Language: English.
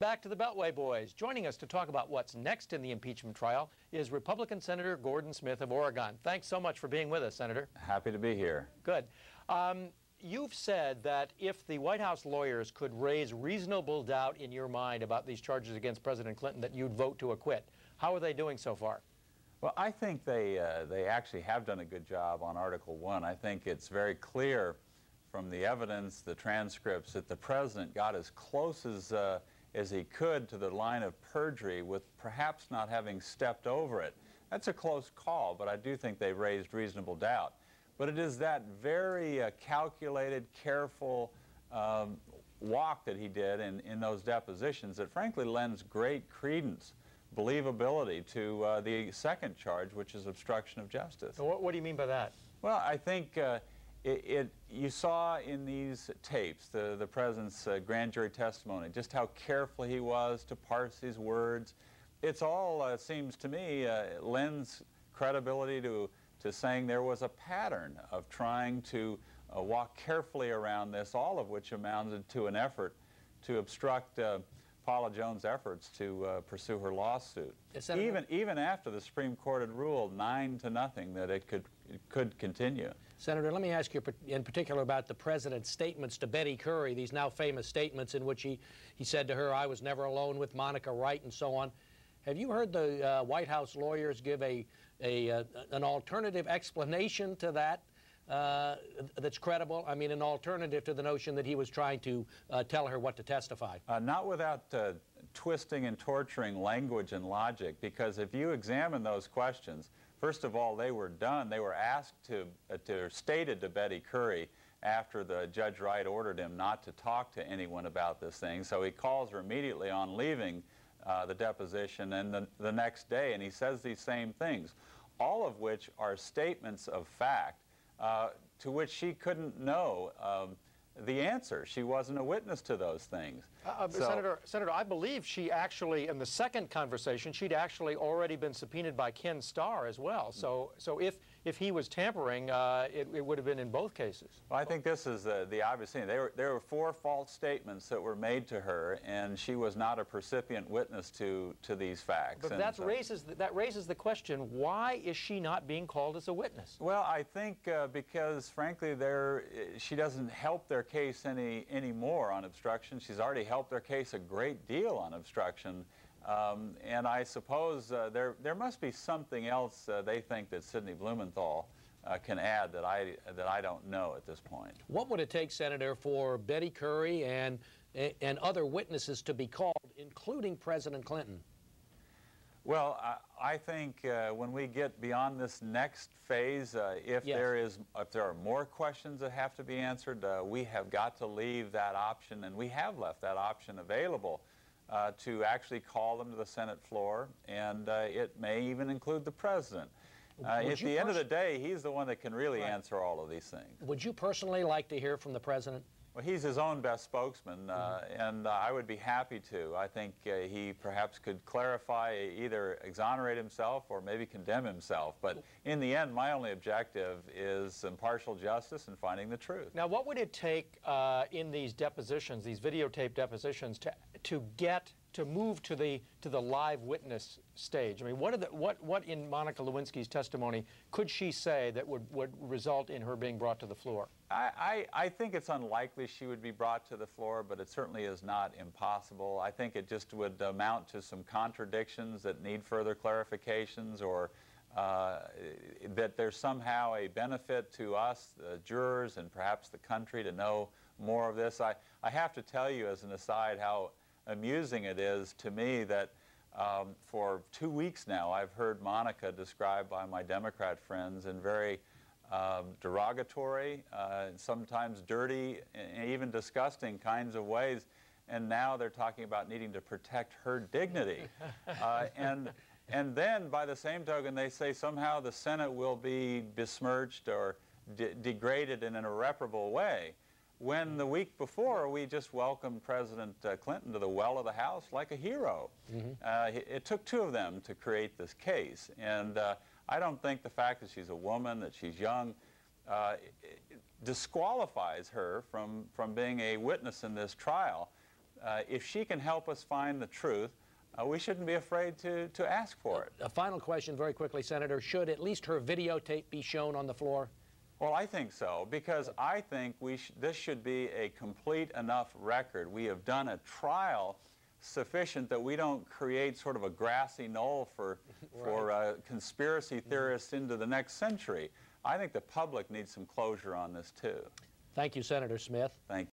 Back to the Beltway boys. Joining us to talk about what's next in the impeachment trial is Republican Senator Gordon Smith of Oregon. Thanks so much for being with us, Senator. Happy to be here. Good. You've said that if the White House lawyers could raise reasonable doubt in your mind about these charges against President Clinton, that you'd vote to acquit. How are they doing so far? Well, I think they actually have done a good job on Article 1. I think it's very clear from the evidence, the transcripts, that the president got as close as he could to the line of perjury with perhaps not having stepped over it. That's a close call, but I do think they've raised reasonable doubt. But it is that very calculated, careful walk that he did in those depositions that frankly lends great credence, believability to the second charge, which is obstruction of justice. What do you mean by that? Well, I think you saw in these tapes, the president's grand jury testimony, just how careful he was to parse his words. It's all, seems to me, lends credibility to saying there was a pattern of trying to walk carefully around this, all of which amounted to an effort to obstruct Paula Jones' efforts to pursue her lawsuit. Even after the Supreme Court had ruled 9-0 that it could continue. Senator, let me ask you in particular about the president's statements to Betty Currie, these now famous statements in which he said to her, "I was never alone with Monica Wright," and so on. Have you heard the White House lawyers give an alternative explanation to that that's credible? I mean, an alternative to the notion that he was trying to tell her what to testify. Not without twisting and torturing language and logic, because if you examine those questions, first of all, they were done. They were asked stated to Betty Currie after the Judge Wright ordered him not to talk to anyone about this thing. So he calls her immediately on leaving the deposition and the next day, and he says these same things, all of which are statements of fact to which she couldn't know the answer. She wasn't a witness to those things. Senator, I believe she actually, in the second conversation, she'd actually already been subpoenaed by Ken Starr as well. So if he was tampering, it would have been in both cases. Well, I think this is the obvious thing. There were 4 false statements that were made to her, and she was not a percipient witness to these facts. But that raises the question: why is she not being called as a witness? Well, I think because, frankly, she doesn't help their case anymore on obstruction. She's already helped their case a great deal on obstruction, and I suppose there must be something else they think that Sidney Blumenthal can add that I don't know at this point. What would it take, Senator, for Betty Currie and other witnesses to be called, including President Clinton? Well, I think when we get beyond this next phase, if there are more questions that have to be answered, we have got to leave that option, and we have left that option available to actually call them to the Senate floor, and it may even include the president. At the end of the day, he's the one that can really answer all of these things. Would you personally like to hear from the president? Well, he's his own best spokesman, and I would be happy to. I think he perhaps could clarify, either exonerate himself or maybe condemn himself. But in the end, my only objective is impartial justice and finding the truth. Now, what would it take in these depositions, these videotape depositions, to move to the live witness stage? I mean, what in Monica Lewinsky's testimony could she say that would result in her being brought to the floor? I think it's unlikely she would be brought to the floor, but it certainly is not impossible. I think it just would amount to some contradictions that need further clarifications, or that there's somehow a benefit to us, the jurors, and perhaps the country to know more of this. I have to tell you as an aside how amusing it is to me that for 2 weeks now I've heard Monica described by my Democrat friends in very derogatory, sometimes dirty, and even disgusting kinds of ways, and now they're talking about needing to protect her dignity. And then by the same token they say somehow the Senate will be besmirched or degraded in an irreparable way, when the week before we just welcomed President Clinton to the well of the House like a hero. It took 2 of them to create this case, and I don't think the fact that she's a woman, that she's young, disqualifies her from being a witness in this trial. if she can help us find the truth, we shouldn't be afraid to ask for it. A final question very quickly, Senator. Should at least her videotape be shown on the floor? Well, I think so, because I think this should be a complete enough record. We have done a trial sufficient that we don't create sort of a grassy knoll for conspiracy theorists into the next century. I think the public needs some closure on this, too. Thank you, Senator Smith. Thank you.